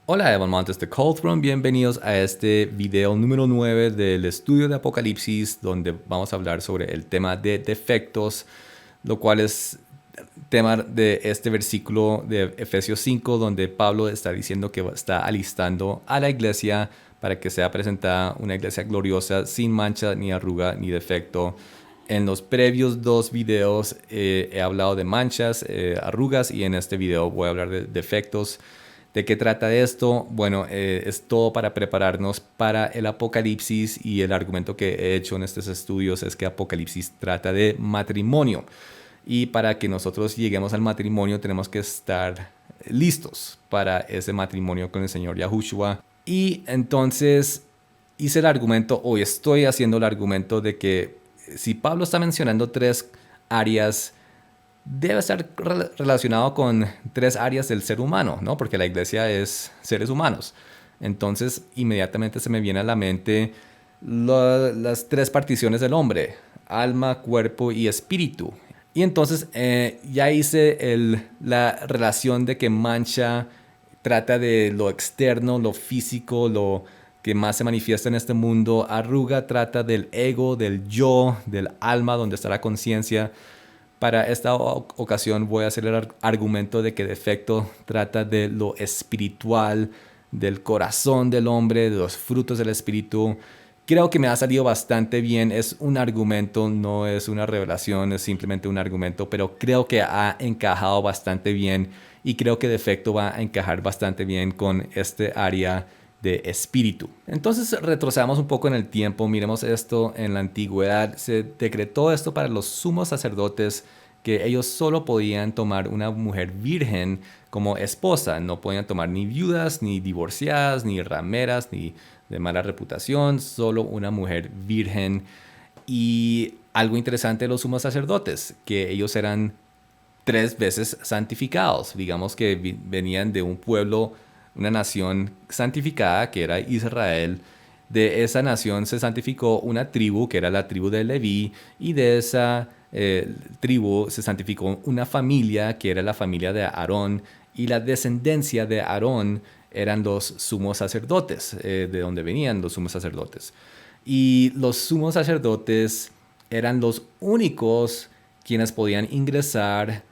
Hola, Evan Montes de Cold Throne. Bienvenidos a este video número 9 del estudio de Apocalipsis, donde vamos a hablar sobre el tema de defectos, lo cual es tema de este versículo de Efesios 5, donde Pablo está diciendo que está alistando a la iglesia para que sea presentada una iglesia gloriosa, sin mancha, ni arruga, ni defecto. En los previos dos videos he hablado de manchas, arrugas, y en este video voy a hablar de defectos. ¿De qué trata esto? Bueno, es todo para prepararnos para el Apocalipsis, y el argumento que he hecho en estos estudios es que Apocalipsis trata de matrimonio. Y para que nosotros lleguemos al matrimonio tenemos que estar listos para ese matrimonio con el Señor Yahushua. Y entonces hice el argumento, o estoy haciendo el argumento de que si Pablo está mencionando tres áreas, debe estar relacionado con tres áreas del ser humano, ¿no? Porque la iglesia es seres humanos. Entonces, inmediatamente se me viene a la mente las tres particiones del hombre: alma, cuerpo y espíritu. Y entonces ya hice la relación de que mancha trata de lo externo, lo físico, lo que más se manifiesta en este mundo. Arruga trata del ego, del yo, del alma, donde está la conciencia. Para esta ocasión voy a hacer el argumento de que defecto trata de lo espiritual, del corazón del hombre, de los frutos del espíritu. Creo que me ha salido bastante bien. Es un argumento, no es una revelación, es simplemente un argumento, pero creo que ha encajado bastante bien, y creo que defecto va a encajar bastante bien con este área de espíritu. Entonces retrocedamos un poco en el tiempo, miremos esto en la antigüedad. Se decretó esto para los sumos sacerdotes, que ellos solo podían tomar una mujer virgen como esposa. No podían tomar ni viudas, ni divorciadas, ni rameras, ni de mala reputación, solo una mujer virgen. Y algo interesante de los sumos sacerdotes, que ellos eran tres veces santificados. Digamos que venían de un pueblo, una nación santificada, que era Israel. De esa nación se santificó una tribu, que era la tribu de Leví, y de esa tribu se santificó una familia, que era la familia de Aarón, y la descendencia de Aarón eran los sumos sacerdotes, de donde venían los sumos sacerdotes. Y los sumos sacerdotes eran los únicos quienes podían ingresar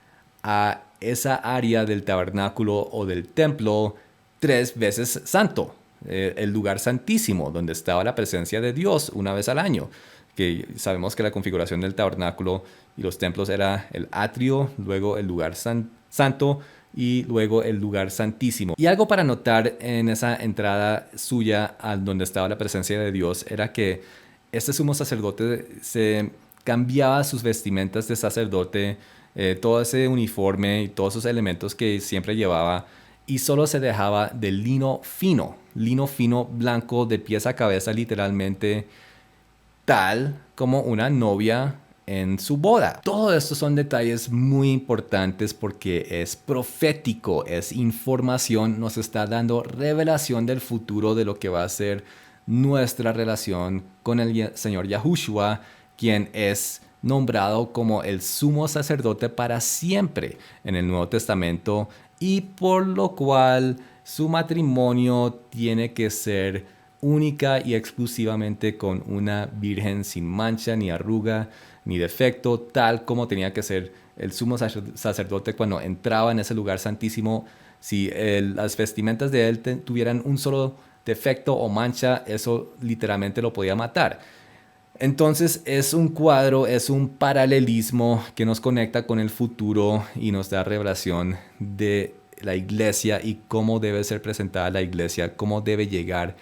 a esa área del tabernáculo o del templo tres veces santo, el lugar santísimo, donde estaba la presencia de Dios una vez al año. Que sabemos que la configuración del tabernáculo y los templos era el atrio, luego el lugar santo, y luego el lugar santísimo. Y algo para notar en esa entrada suya a donde estaba la presencia de Dios era que este sumo sacerdote se cambiaba sus vestimentas de sacerdote, todo ese uniforme y todos esos elementos que siempre llevaba, y solo se dejaba de lino fino blanco de pies a cabeza, literalmente tal como una novia en su boda. Todo esto son detalles muy importantes porque es profético, es información, nos está dando revelación del futuro de lo que va a ser nuestra relación con el Señor Yahushua, quien es nombrado como el sumo sacerdote para siempre en el Nuevo Testamento, y por lo cual su matrimonio tiene que ser única y exclusivamente con una virgen sin mancha, ni arruga, ni defecto, tal como tenía que ser el sumo sacerdote cuando entraba en ese lugar santísimo. Si las vestimentas de él tuvieran un solo defecto o mancha, eso literalmente lo podía matar. Entonces es un cuadro, es un paralelismo que nos conecta con el futuro y nos da revelación de la iglesia y cómo debe ser presentada la iglesia, cómo debe llegar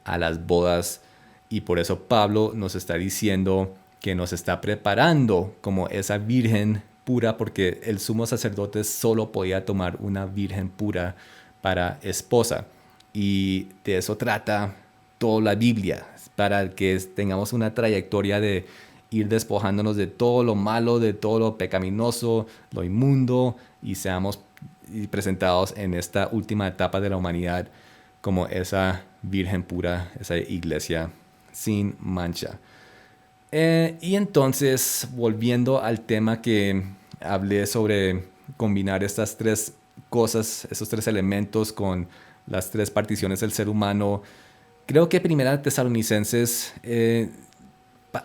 a las bodas. Y por eso Pablo nos está diciendo que nos está preparando como esa virgen pura, porque el sumo sacerdote solo podía tomar una virgen pura para esposa. Y de eso trata toda la Biblia, para que tengamos una trayectoria de ir despojándonos de todo lo malo, de todo lo pecaminoso, lo inmundo, y seamos presentados en esta última etapa de la humanidad como esa virgen pura, esa iglesia sin mancha. Y entonces, volviendo al tema que hablé sobre combinar estas tres cosas, esos tres elementos con las tres particiones del ser humano. Creo que Primera Tesalonicenses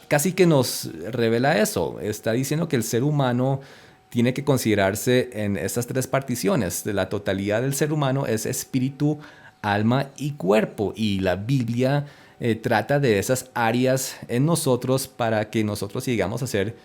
casi que nos revela eso. Está diciendo que el ser humano tiene que considerarse en estas tres particiones. De la totalidad del ser humano es espíritu, alma y cuerpo. Y la Biblia trata de esas áreas en nosotros para que nosotros llegamos a ser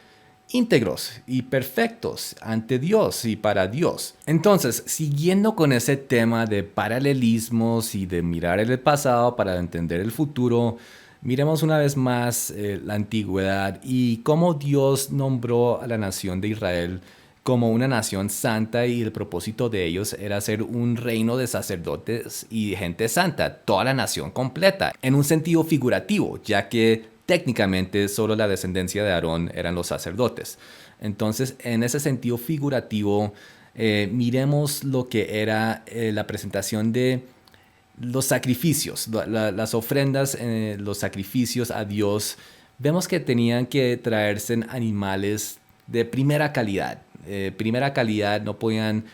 íntegros y perfectos ante Dios y para Dios. Entonces, siguiendo con ese tema de paralelismos y de mirar el pasado para entender el futuro, miremos una vez más la antigüedad y cómo Dios nombró a la nación de Israel como una nación santa, y el propósito de ellos era ser un reino de sacerdotes y gente santa, toda la nación completa, en un sentido figurativo, ya que técnicamente solo la descendencia de Aarón eran los sacerdotes. Entonces, en ese sentido figurativo, miremos lo que era la presentación de los sacrificios, las ofrendas, los sacrificios a Dios. Vemos que tenían que traerse animales de primera calidad. Primera calidad, no podían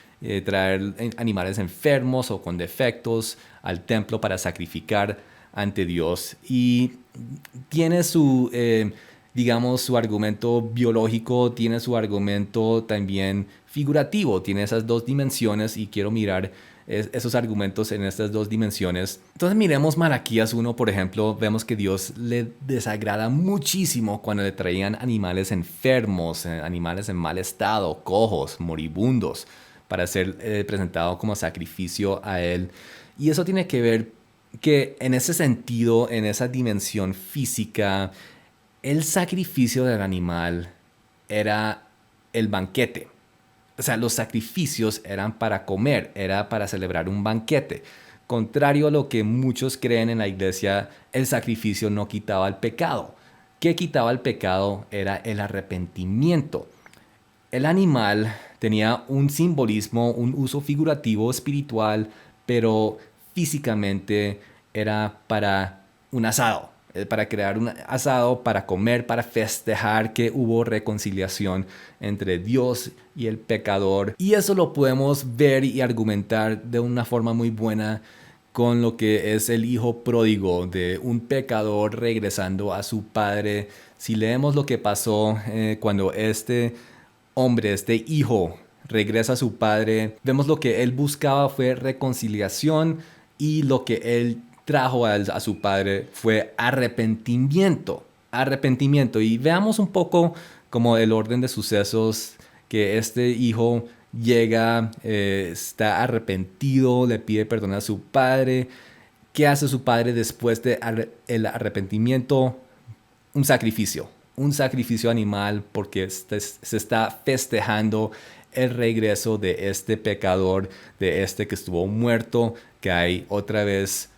traer animales enfermos o con defectos al templo para sacrificar ante Dios. Y tiene su, digamos, su argumento biológico, tiene su argumento también figurativo, tiene esas dos dimensiones, y quiero mirar esos argumentos en estas dos dimensiones. Entonces miremos Malaquías 1, por ejemplo. Vemos que Dios le desagrada muchísimo cuando le traían animales enfermos, animales en mal estado, cojos, moribundos, para ser presentado como sacrificio a Él. Y eso tiene que ver que en ese sentido, en esa dimensión física, el sacrificio del animal era el banquete. O sea, los sacrificios eran para comer, era para celebrar un banquete. Contrario a lo que muchos creen en la iglesia, el sacrificio no quitaba el pecado. ¿Qué quitaba el pecado? Era el arrepentimiento. El animal tenía un simbolismo, un uso figurativo, espiritual, pero físicamente era para un asado. Para crear un asado, para comer, para festejar que hubo reconciliación entre Dios y el pecador. Y eso lo podemos ver y argumentar de una forma muy buena con lo que es el hijo pródigo, de un pecador regresando a su padre. Si leemos lo que pasó cuando este hombre, este hijo, regresa a su padre, vemos lo que él buscaba fue reconciliación, y lo que él trajo a su padre fue arrepentimiento. Arrepentimiento. Y veamos un poco como el orden de sucesos, que este hijo llega, está arrepentido, le pide perdón a su padre. ¿Qué hace su padre después del arrepentimiento? Un sacrificio animal, porque se está festejando el regreso de este pecador, de este que estuvo muerto, que hay otra vez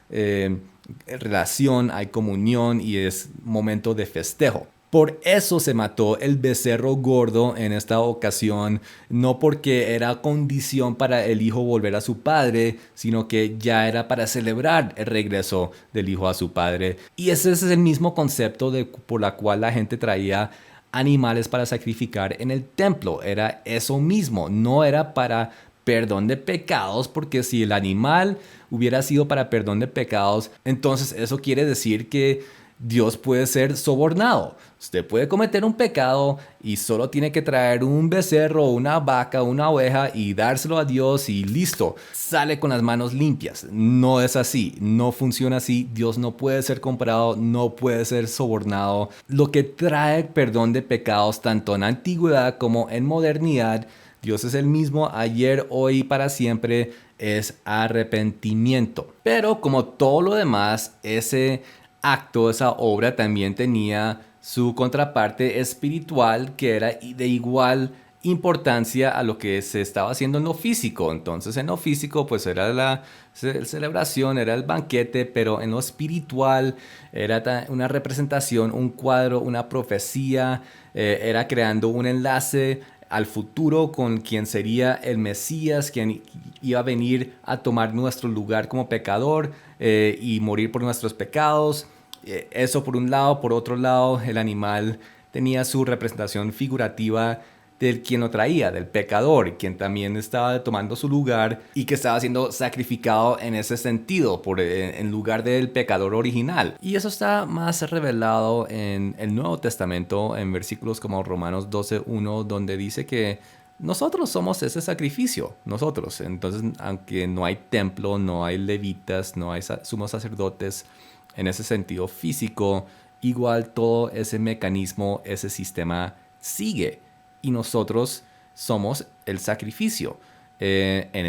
relación, hay comunión y es momento de festejo. Por eso se mató el becerro gordo en esta ocasión, no porque era condición para el hijo volver a su padre, sino que ya era para celebrar el regreso del hijo a su padre. Y ese es el mismo concepto por la cual la gente traía animales para sacrificar en el templo. Era eso mismo, no era para perdón de pecados, porque si el animal hubiera sido para perdón de pecados, entonces eso quiere decir que Dios puede ser sobornado. Usted puede cometer un pecado y solo tiene que traer un becerro, una vaca, una oveja y dárselo a Dios y listo, sale con las manos limpias. No es así, no funciona así. Dios no puede ser comprado, no puede ser sobornado. Lo que trae perdón de pecados tanto en antigüedad como en modernidad, Dios es el mismo ayer, hoy y para siempre, es arrepentimiento. Pero como todo lo demás, ese acto, esa obra también tenía su contraparte espiritual, que era de igual importancia a lo que se estaba haciendo en lo físico. Entonces en lo físico pues era la celebración, era el banquete, pero en lo espiritual era una representación, un cuadro, una profecía, era creando un enlace al futuro con quien sería el Mesías, quien iba a venir a tomar nuestro lugar como pecador y morir por nuestros pecados. Eso por un lado. Por otro lado, el animal tenía su representación figurativa del quien lo traía, del pecador, quien también estaba tomando su lugar y que estaba siendo sacrificado en ese sentido, en lugar del pecador original. Y eso está más revelado en el Nuevo Testamento, en versículos como Romanos 12:1, donde dice que nosotros somos ese sacrificio, nosotros. Entonces, aunque no hay templo, no hay levitas, no hay sumos sacerdotes en ese sentido físico, igual todo ese mecanismo, ese sistema sigue. Y nosotros somos el sacrificio en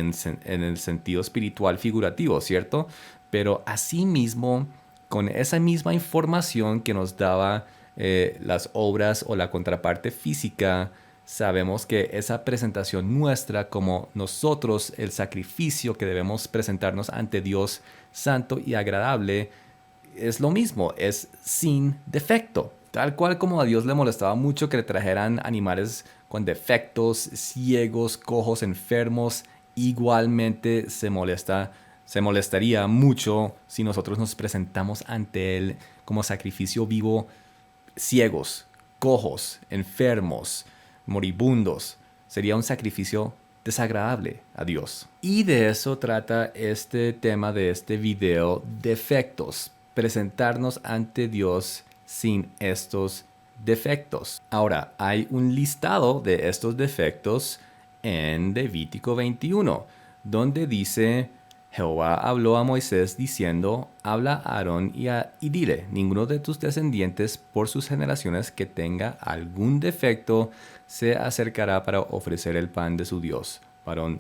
el sentido espiritual figurativo, ¿cierto? Pero asimismo, con esa misma información que nos daba las obras o la contraparte física, sabemos que esa presentación nuestra como nosotros, el sacrificio que debemos presentarnos ante Dios santo y agradable, es lo mismo, es sin defecto. Tal cual como a Dios le molestaba mucho que le trajeran animales con defectos, ciegos, cojos, enfermos, igualmente se molestaría mucho si nosotros nos presentamos ante Él como sacrificio vivo, ciegos, cojos, enfermos, moribundos. Sería un sacrificio desagradable a Dios. Y de eso trata este tema de este video, defectos. Presentarnos ante Dios sin estos defectos. Ahora, hay un listado de estos defectos en Levítico 21, donde dice: Jehová habló a Moisés diciendo: habla a Aarón y dile, ninguno de tus descendientes por sus generaciones que tenga algún defecto se acercará para ofrecer el pan de su Dios. Varón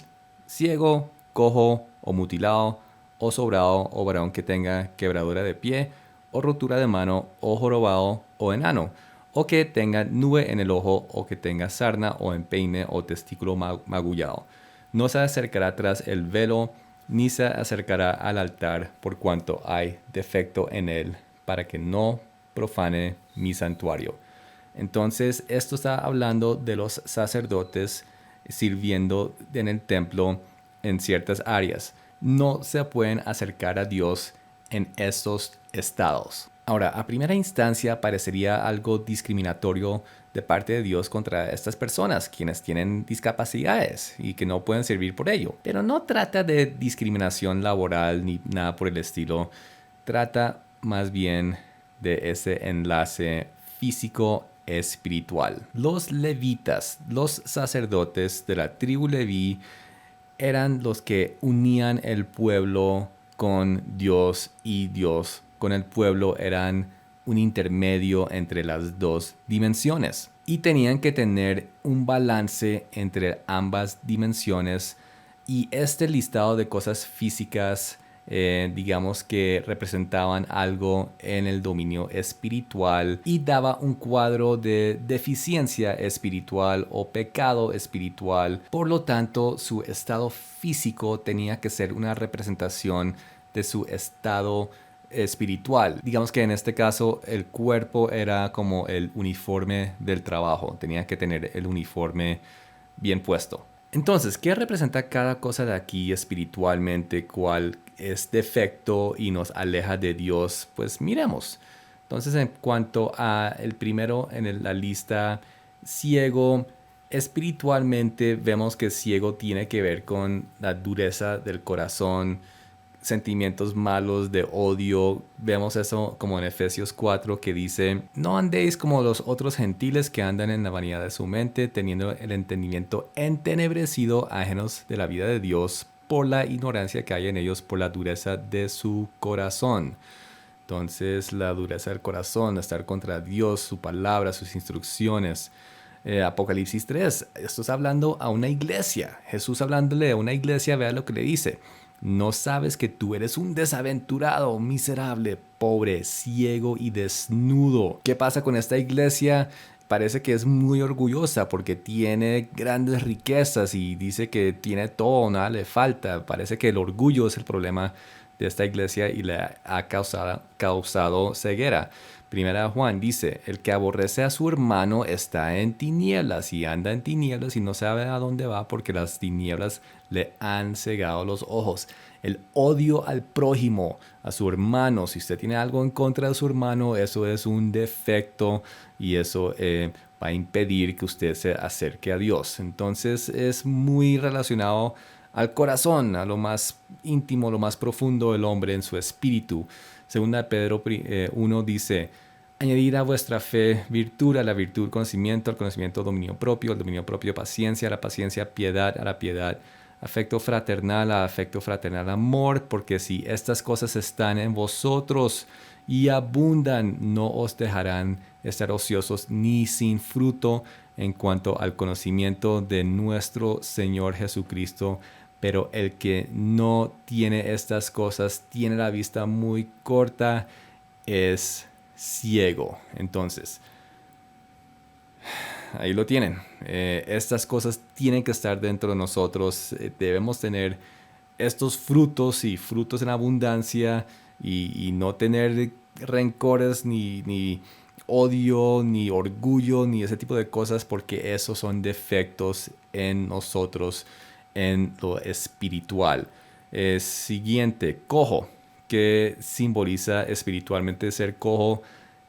ciego, cojo o mutilado o sobrado, o varón que tenga quebradura de pie o rotura de mano o jorobado o enano, o que tenga nube en el ojo, o que tenga sarna o empeine o testículo magullado. No se acercará tras el velo, ni se acercará al altar por cuanto hay defecto en él, para que no profane mi santuario. Entonces, esto está hablando de los sacerdotes sirviendo en el templo en ciertas áreas. No se pueden acercar a Dios en estos estados. Ahora, a primera instancia parecería algo discriminatorio de parte de Dios contra estas personas, quienes tienen discapacidades y que no pueden servir por ello. Pero no trata de discriminación laboral ni nada por el estilo. Trata más bien de ese enlace físico espiritual. Los levitas, los sacerdotes de la tribu Leví, eran los que unían el pueblo con Dios, y Dios con el pueblo eran un intermedio entre las dos dimensiones. Y tenían que tener un balance entre ambas dimensiones. Y este listado de cosas físicas, digamos que representaban algo en el dominio espiritual y daba un cuadro de deficiencia espiritual o pecado espiritual. Por lo tanto, su estado físico tenía que ser una representación de su estado espiritual. Digamos que en este caso el cuerpo era como el uniforme del trabajo, tenía que tener el uniforme bien puesto. Entonces, ¿qué representa cada cosa de aquí espiritualmente? ¿Cuál es defecto y nos aleja de Dios? Pues miremos. Entonces, en cuanto a el primero en la lista, ciego, espiritualmente vemos que ciego tiene que ver con la dureza del corazón, sentimientos malos de odio. Vemos eso como en Efesios 4, que dice: no andéis como los otros gentiles que andan en la vanidad de su mente, teniendo el entendimiento entenebrecido, ajenos de la vida de Dios por la ignorancia que hay en ellos, por la dureza de su corazón. Entonces, la dureza del corazón, estar contra Dios, su palabra, sus instrucciones. Apocalipsis 3, esto está hablando a una iglesia. Jesús hablándole a una iglesia, vea lo que le dice: ¿no sabes que tú eres un desaventurado, miserable, pobre, ciego y desnudo? ¿Qué pasa con esta iglesia? Parece que es muy orgullosa porque tiene grandes riquezas y dice que tiene todo, nada le falta. Parece que el orgullo es el problema de esta iglesia y le ha causado ceguera. Primera Juan dice: el que aborrece a su hermano está en tinieblas y anda en tinieblas y no sabe a dónde va, porque las tinieblas le han cegado los ojos. El odio al prójimo, a su hermano. Si usted tiene algo en contra de su hermano, eso es un defecto, y eso va a impedir que usted se acerque a Dios. Entonces es muy relacionado al corazón, a lo más íntimo, lo más profundo del hombre en su espíritu. Segunda Pedro 1 dice: añadir a vuestra fe virtud, a la virtud conocimiento, al conocimiento dominio propio, al dominio propio paciencia, a la paciencia piedad, a la piedad afecto fraternal, a afecto fraternal amor, porque si estas cosas están en vosotros y abundan, no os dejarán estar ociosos ni sin fruto en cuanto al conocimiento de nuestro Señor Jesucristo. Pero el que no tiene estas cosas tiene la vista muy corta, es ciego. Entonces, ahí lo tienen. Estas cosas tienen que estar dentro de nosotros. Debemos tener estos frutos y frutos en abundancia y no tener rencores ni odio, ni orgullo, ni ese tipo de cosas, porque esos son defectos en nosotros, en lo espiritual. Siguiente, cojo, que simboliza espiritualmente ser cojo.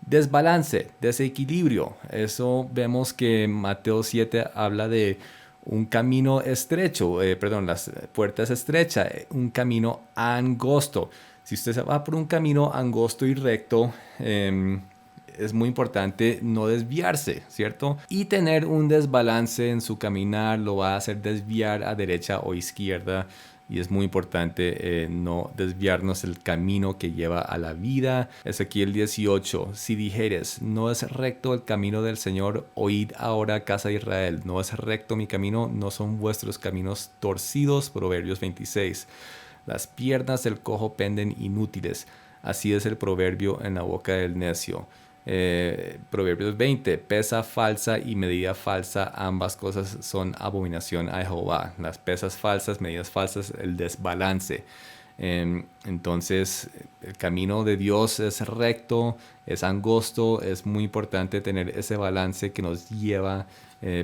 Desbalance, desequilibrio. Eso vemos que Mateo 7 habla de un camino estrecho, perdón, las puertas estrechas, un camino angosto. Si usted se va por un camino angosto y recto, es muy importante no desviarse, ¿cierto? Y tener un desbalance en su caminar lo va a hacer desviar a derecha o izquierda. Y es muy importante no desviarnos del camino que lleva a la vida. Ezequiel 18: si dijeres, no es recto el camino del Señor, oíd ahora, casa de Israel, no es recto mi camino, no son vuestros caminos torcidos. Proverbios 26: las piernas del cojo penden inútiles, así es el proverbio en la boca del necio. Proverbios 20: pesa falsa y medida falsa, ambas cosas son abominación a Jehová. Las pesas falsas, medidas falsas, el desbalance. Entonces el camino de Dios es recto, es angosto, es muy importante tener ese balance que nos lleva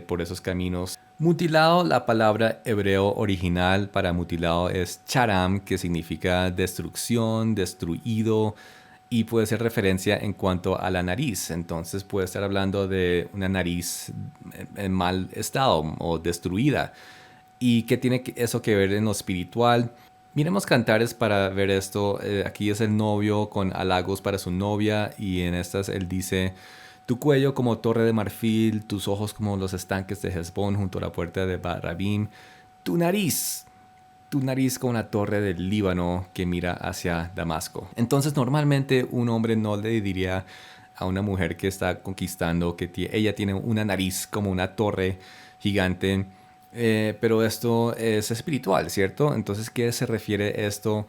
por esos caminos. Mutilado, la palabra hebreo original para mutilado es charam, que significa destrucción, destruido, y puede ser referencia en cuanto a la nariz. Entonces puede estar hablando de una nariz en mal estado o destruida. ¿Y qué tiene eso que ver en lo espiritual? Miremos Cantares para ver esto. Aquí es el novio con halagos para su novia, y en estas él dice: tu cuello como torre de marfil, tus ojos como los estanques de Hesbón junto a la puerta de Barrabim, tu nariz como una torre del Líbano que mira hacia Damasco. Entonces normalmente un hombre no le diría a una mujer que está conquistando que ella tiene una nariz como una torre gigante, pero esto es espiritual, ¿cierto? Entonces, ¿qué se refiere esto?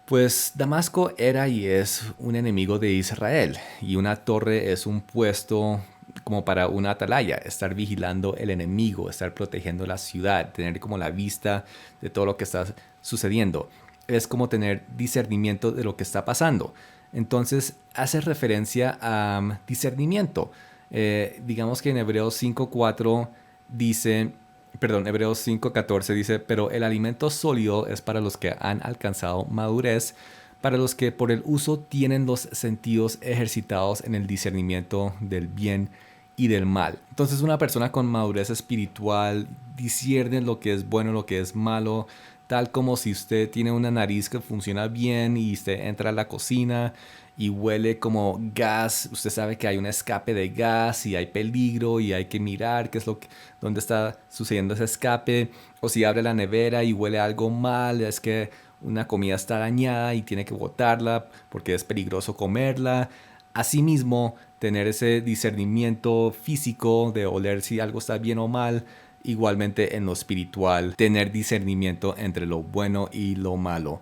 Pues Damasco era y es un enemigo de Israel, y una torre es un puesto como para una atalaya, estar vigilando el enemigo, estar protegiendo la ciudad, tener como la vista de todo lo que está sucediendo. Es como tener discernimiento de lo que está pasando. Entonces hace referencia a discernimiento. Digamos que en Hebreos 5:4 dice... Perdón, Hebreos 5:14 dice: pero el alimento sólido es para los que han alcanzado madurez, para los que por el uso tienen los sentidos ejercitados en el discernimiento del bien y del mal. Entonces una persona con madurez espiritual discierne lo que es bueno, lo que es malo, tal como si usted tiene una nariz que funciona bien y usted entra a la cocina y huele como gas. Usted sabe que hay un escape de gas y hay peligro y hay que mirar qué es dónde está sucediendo ese escape. O si abre la nevera y huele algo mal, es que una comida está dañada y tiene que botarla porque es peligroso comerla. Asimismo, tener ese discernimiento físico de oler si algo está bien o mal. Igualmente en lo espiritual, tener discernimiento entre lo bueno y lo malo.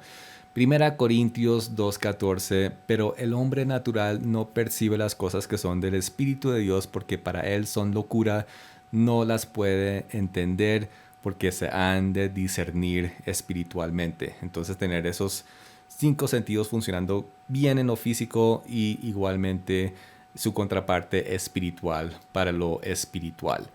Primera Corintios 2:14: pero el hombre natural no percibe las cosas que son del Espíritu de Dios, porque para él son locura, no las puede entender, porque se han de discernir espiritualmente. Entonces tener esos 5 sentidos funcionando bien en lo físico y igualmente su contraparte espiritual para lo espiritual.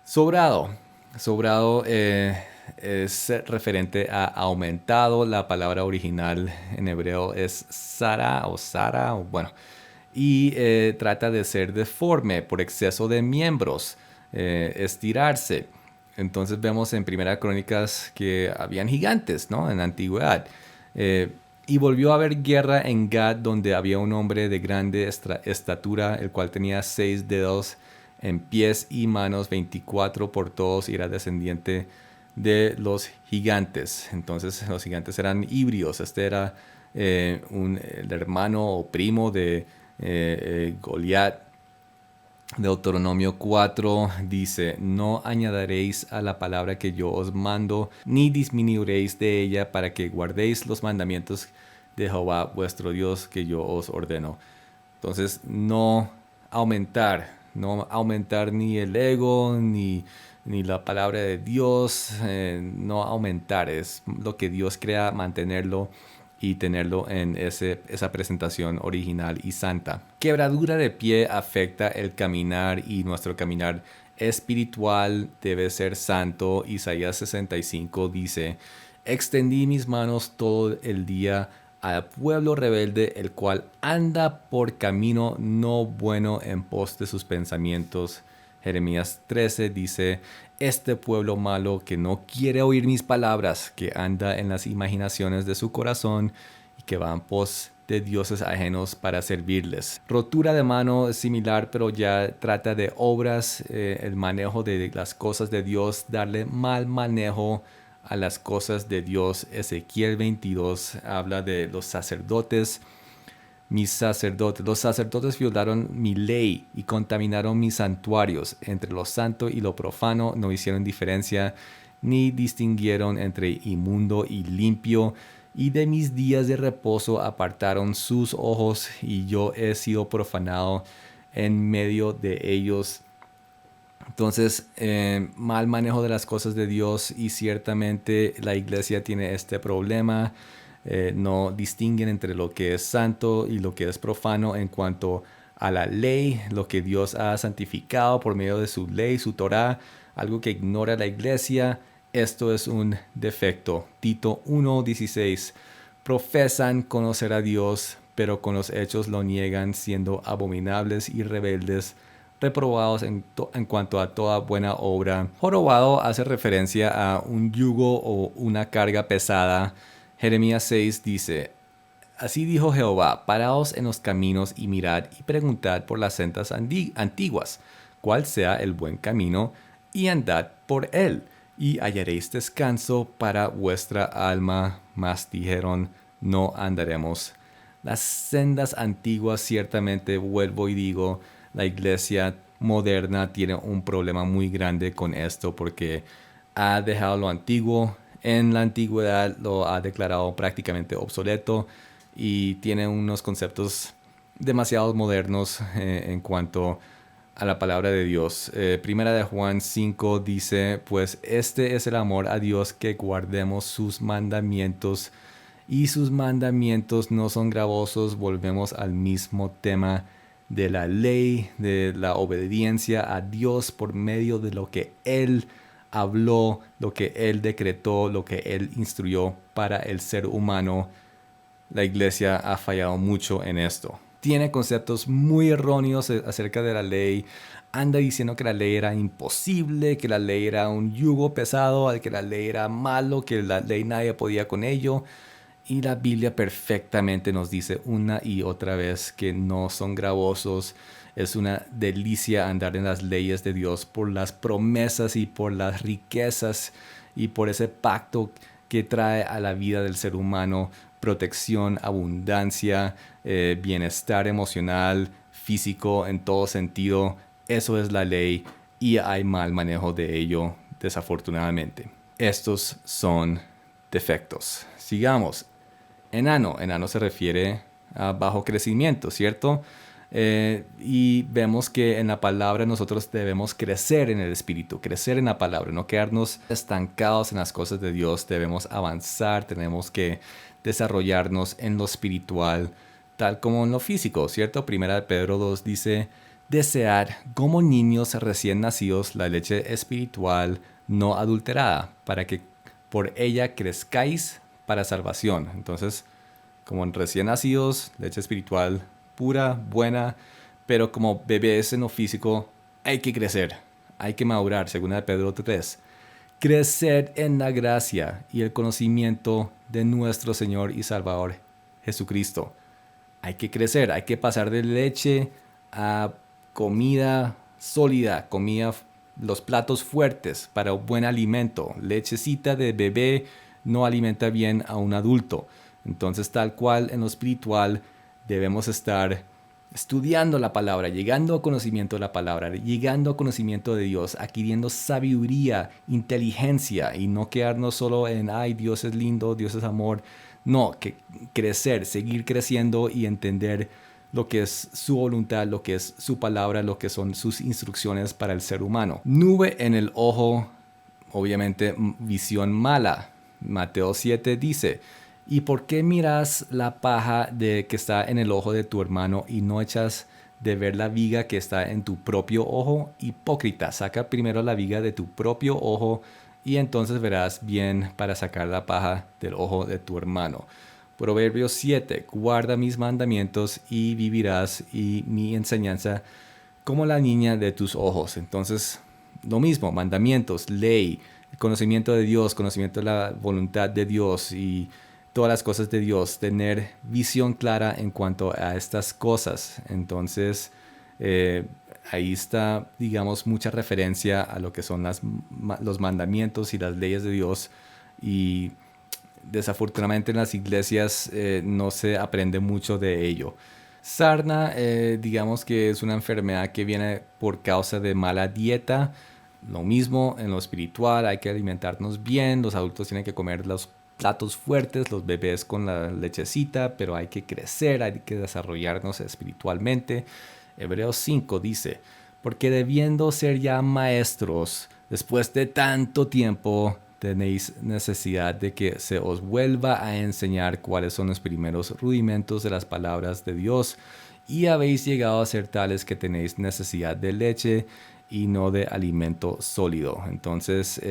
Sobrado. Sobrado es referente a aumentado. La palabra original en hebreo es Sara o Sara, o bueno. y trata de ser deforme por exceso de miembros, estirarse. Entonces vemos en Primera Crónicas que habían gigantes, ¿no? En la antigüedad. Y volvió a haber guerra en Gad, donde había un hombre de grande estatura, el cual tenía 6 dedos en pies y manos, 24 por todos, y era descendiente de los gigantes. Entonces los gigantes eran híbridos. Este era el hermano o primo de Goliat. Deuteronomio 4 dice: no añadiréis a la palabra que yo os mando, ni disminuiréis de ella, para que guardéis los mandamientos de Jehová vuestro Dios que yo os ordeno. Entonces, no aumentar ni el ego, ni la palabra de Dios, no aumentar, es lo que Dios crea, mantenerlo y tenerlo en esa presentación original y santa. Quebradura de pie afecta el caminar, y nuestro caminar espiritual debe ser santo. Isaías 65 dice: extendí mis manos todo el día al pueblo rebelde, el cual anda por camino no bueno en pos de sus pensamientos. Jeremías 13 dice: este pueblo malo que no quiere oír mis palabras, que anda en las imaginaciones de su corazón y que va en pos de dioses ajenos para servirles. Rotura de mano es similar, pero ya trata de obras, el manejo de las cosas de Dios, darle mal manejo a las cosas de Dios. Ezequiel 22 habla de los sacerdotes. Los sacerdotes violaron mi ley y contaminaron mis santuarios. Entre lo santo y lo profano no hicieron diferencia, ni distinguieron entre inmundo y limpio. Y de mis días de reposo apartaron sus ojos, y yo he sido profanado en medio de ellos. Entonces, mal manejo de las cosas de Dios, y ciertamente la iglesia tiene este problema. No distinguen entre lo que es santo y lo que es profano en cuanto a la ley, lo que Dios ha santificado por medio de su ley, su Torá, algo que ignora la iglesia. Esto es un defecto. Tito 1:16. Profesan conocer a Dios, pero con los hechos lo niegan, siendo abominables y rebeldes, reprobados en cuanto a toda buena obra. Jorobado hace referencia a un yugo o una carga pesada. Jeremías 6 dice: así dijo Jehová, paraos en los caminos y mirad y preguntad por las sendas antiguas, cuál sea el buen camino, y andad por él, y hallaréis descanso para vuestra alma. Mas dijeron: no andaremos. Las sendas antiguas, ciertamente, vuelvo y digo, la iglesia moderna tiene un problema muy grande con esto, porque ha dejado lo antiguo. En la antigüedad lo ha declarado prácticamente obsoleto, y tiene unos conceptos demasiado modernos en cuanto a la palabra de Dios. Primera de Juan 5 dice: pues este es el amor a Dios, que guardemos sus mandamientos, y sus mandamientos no son gravosos. Volvemos al mismo tema de la ley, de la obediencia a Dios por medio de lo que Él habló, lo que Él decretó, lo que Él instruyó para el ser humano. La iglesia ha fallado mucho en esto. Tiene conceptos muy erróneos acerca de la ley. Anda diciendo que la ley era imposible, que la ley era un yugo pesado, que la ley era malo, que la ley nadie podía con ello. Y la Biblia perfectamente nos dice una y otra vez que no son gravosos. Es una delicia andar en las leyes de Dios por las promesas y por las riquezas y por ese pacto que trae a la vida del ser humano: protección, abundancia, bienestar emocional, físico, en todo sentido. Eso es la ley, y hay mal manejo de ello, desafortunadamente. Estos son defectos. Sigamos. Enano se refiere a bajo crecimiento, ¿cierto? Y vemos que en la palabra nosotros debemos crecer en el espíritu, crecer en la palabra, no quedarnos estancados en las cosas de Dios. Debemos avanzar, tenemos que desarrollarnos en lo espiritual, tal como en lo físico, ¿cierto? Primera de Pedro 2 dice: desead como niños recién nacidos la leche espiritual no adulterada, para que por ella crezcáis para salvación. Entonces, como en recién nacidos, leche espiritual pura, buena, pero como bebés en lo físico hay que crecer, hay que madurar, según de Pedro 3. Crecer en la gracia y el conocimiento de nuestro Señor y Salvador Jesucristo. Hay que crecer, hay que pasar de leche a comida sólida, comida, los platos fuertes para un buen alimento. Lechecita de bebé no alimenta bien a un adulto. Entonces, tal cual en lo espiritual, debemos estar estudiando la palabra, llegando a conocimiento de la palabra, llegando a conocimiento de Dios, adquiriendo sabiduría, inteligencia y no quedarnos solo en, ay, Dios es lindo, Dios es amor. No, que crecer, seguir creciendo y entender lo que es su voluntad, lo que es su palabra, lo que son sus instrucciones para el ser humano. Nube en el ojo, obviamente visión mala. Mateo 7 dice, ¿y por qué miras la paja que está en el ojo de tu hermano y no echas de ver la viga que está en tu propio ojo? Hipócrita, saca primero la viga de tu propio ojo y entonces verás bien para sacar la paja del ojo de tu hermano. Proverbios 7, guarda mis mandamientos y vivirás, y mi enseñanza como la niña de tus ojos. Entonces, lo mismo, mandamientos, ley, conocimiento de Dios, conocimiento de la voluntad de Dios y todas las cosas de Dios, tener visión clara en cuanto a estas cosas. Entonces, ahí está, digamos, mucha referencia a lo que son los mandamientos y las leyes de Dios. Y desafortunadamente en las iglesias no se aprende mucho de ello. Sarna, digamos que es una enfermedad que viene por causa de mala dieta. Lo mismo en lo espiritual, hay que alimentarnos bien, los adultos tienen que comer los platos fuertes, los bebés con la lechecita, pero hay que crecer, hay que desarrollarnos espiritualmente. Hebreos 5 dice, porque debiendo ser ya maestros, después de tanto tiempo, tenéis necesidad de que se os vuelva a enseñar cuáles son los primeros rudimentos de las palabras de Dios, y habéis llegado a ser tales que tenéis necesidad de leche y no de alimento sólido. Entonces,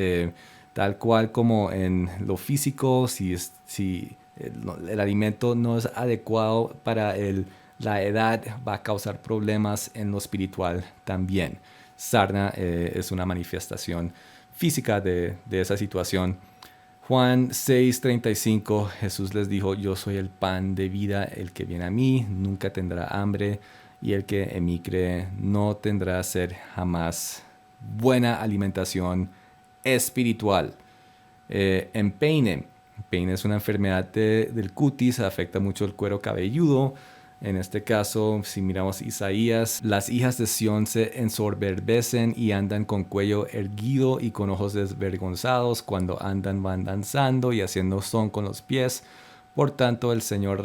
tal cual como en lo físico, si el alimento no es adecuado para la edad, va a causar problemas en lo espiritual también. Sarna es una manifestación física de esa situación. Juan 6:35, Jesús les dijo, yo soy el pan de vida, el que viene a mí nunca tendrá hambre, y el que en mí cree no tendrá sed jamás. Buena alimentación espiritual. Empeine. Empeine es una enfermedad del cutis, afecta mucho el cuero cabelludo. En este caso, si miramos Isaías, las hijas de Sión se ensoberbecen y andan con cuello erguido y con ojos desvergonzados. Cuando andan van danzando y haciendo son con los pies. Por tanto, el Señor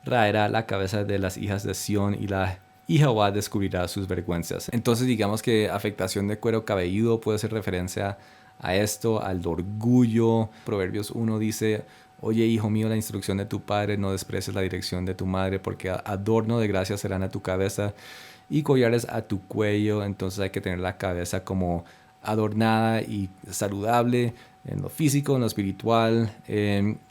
raerá la cabeza de las hijas de Sión y Jehová descubrirá sus vergüenzas. Entonces, digamos que afectación de cuero cabelludo puede ser referencia a esto, al orgullo. Proverbios 1 dice, oye, hijo mío, la instrucción de tu padre, no desprecies la dirección de tu madre, porque adorno de gracia serán a tu cabeza y collares a tu cuello. Entonces hay que tener la cabeza como adornada y saludable en lo físico, en lo espiritual.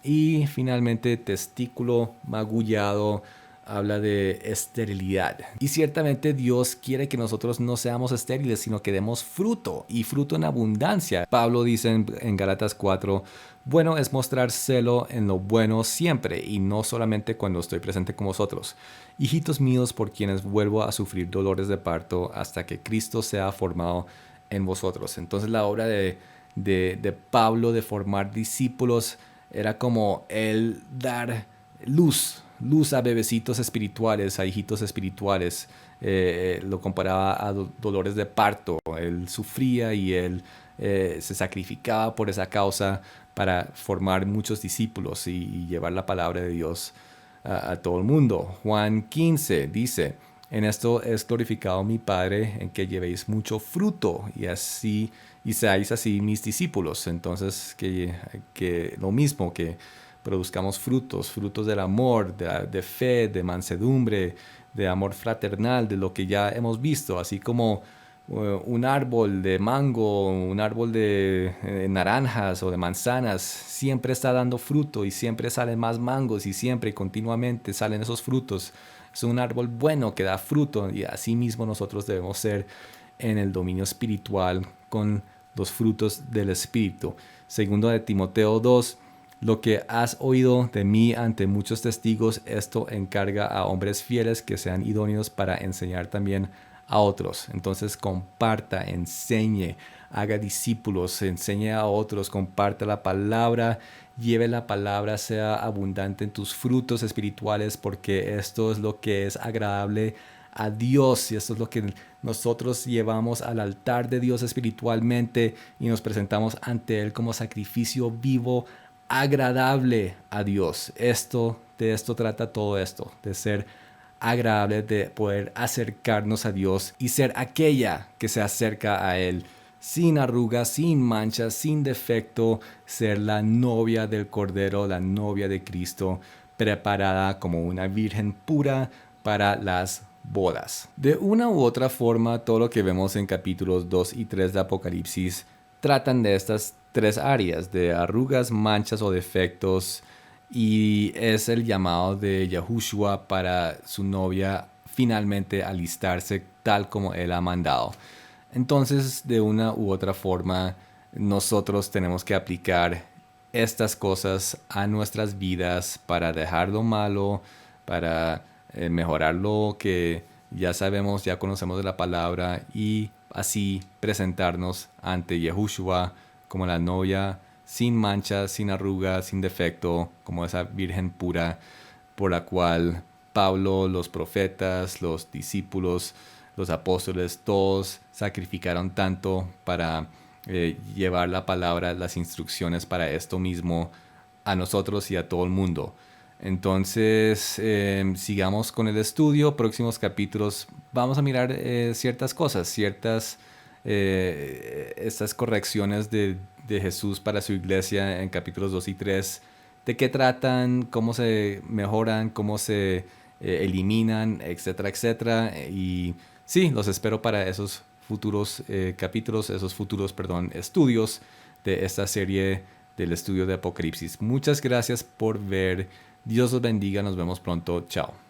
Y finalmente, testículo magullado habla de esterilidad. Y ciertamente Dios quiere que nosotros no seamos estériles, sino que demos fruto, y fruto en abundancia. Pablo dice en Gálatas 4, bueno es mostrar celo en lo bueno siempre, y no solamente cuando estoy presente con vosotros. Hijitos míos, por quienes vuelvo a sufrir dolores de parto hasta que Cristo sea formado en vosotros. Entonces la obra de Pablo de formar discípulos era como el dar luz a bebecitos espirituales, a hijitos espirituales. Lo comparaba a dolores de parto. Él sufría y él se sacrificaba por esa causa para formar muchos discípulos y llevar la palabra de Dios a todo el mundo. Juan 15 dice, en esto es glorificado mi Padre, en que llevéis mucho fruto y seáis así mis discípulos. Entonces, que lo mismo, que produzcamos frutos del amor, de fe, de mansedumbre, de amor fraternal, de lo que ya hemos visto, así como un árbol de mango, un árbol de naranjas o de manzanas, siempre está dando fruto y siempre salen más mangos y siempre y continuamente salen esos frutos. Es un árbol bueno que da fruto y así mismo nosotros debemos ser en el dominio espiritual con los frutos del Espíritu. Segundo de Timoteo 2, lo que has oído de mí ante muchos testigos, esto encarga a hombres fieles que sean idóneos para enseñar también a otros. Entonces comparta, enseñe, haga discípulos, enseñe a otros, comparta la palabra, lleve la palabra, sea abundante en tus frutos espirituales, porque esto es lo que es agradable a Dios y esto es lo que nosotros llevamos al altar de Dios espiritualmente y nos presentamos ante Él como sacrificio vivo, agradable a Dios. De esto trata todo esto, de ser agradable, de poder acercarnos a Dios y ser aquella que se acerca a Él sin arrugas, sin manchas, sin defecto, ser la novia del Cordero, la novia de Cristo, preparada como una virgen pura para las bodas. De una u otra forma, todo lo que vemos en capítulos 2 y 3 de Apocalipsis tratan de estas tres áreas, de arrugas, manchas o defectos, y es el llamado de Yahushua para su novia finalmente alistarse tal como él ha mandado. Entonces, de una u otra forma, nosotros tenemos que aplicar estas cosas a nuestras vidas para dejar lo malo, para mejorar lo que ya sabemos, ya conocemos de la palabra y así presentarnos ante Yahushua como la novia sin manchas, sin arrugas, sin defecto, como esa virgen pura por la cual Pablo, los profetas, los discípulos, los apóstoles, todos sacrificaron tanto para llevar la palabra, las instrucciones para esto mismo a nosotros y a todo el mundo. Entonces, sigamos con el estudio. Próximos capítulos vamos a mirar ciertas cosas, estas correcciones de Jesús para su iglesia en capítulos 2 y 3. ¿De qué tratan? ¿Cómo se mejoran? ¿Cómo se eliminan? Etcétera, etcétera. Y sí, los espero para esos futuros capítulos, estudios de esta serie del estudio de Apocalipsis. Muchas gracias por ver. Dios los bendiga. Nos vemos pronto. Chao.